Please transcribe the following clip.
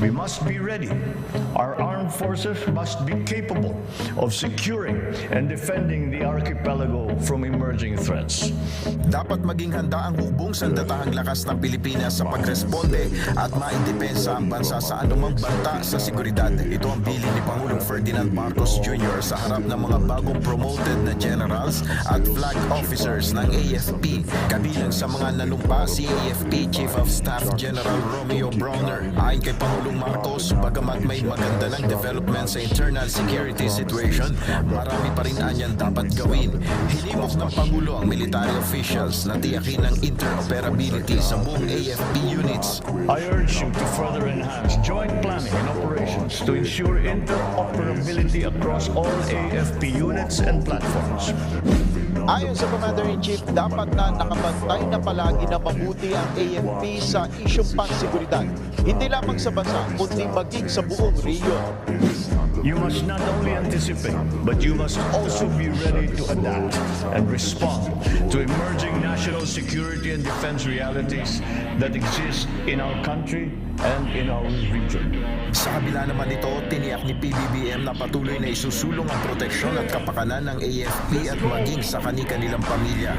We must be ready. Our armed forces must be capable of securing and defending the archipelago from emerging threats. Dapat maging handa ang hukbong sandatahang lakas ng Pilipinas sa pagresponde at maidepensa ang bansa sa anumang banta sa seguridad. Ito ang bilin ni Pangulong Ferdinand Marcos Jr. sa harap ng mga bagong promoted na generals at flag officers ng AFP. Kabilang sa mga nanumpa si AFP Chief of Staff General Romeo Brawner. Ayon kay Pangulong Marcos, bagamat may maganda ng development sa internal security situation, marami pa rin anyang dapat gawin. Hinimok ng Pangulo ang military officials na tiyakin ang interoperability sa buong AFP units. I urge you to further enhance joint planning and operations to ensure interoperability across all AFP units and platforms. Ayon sa Commander-in-Chief, dapat na nakabantay na palagi na mabuti ang AFP sa isyong panseguridad. Hindi lamang sa bansa, kundi maging sa buong rehiyon. You must not only anticipate, but you must also be ready to adapt and respond to emerging national security and defense realities that exist in our country and in our region. Sa kabila naman nito, tiniyak ni PBBM na patuloy na isusulong ang proteksyon at kapakanan ng AFP at maging sa kani-kanilang pamilya.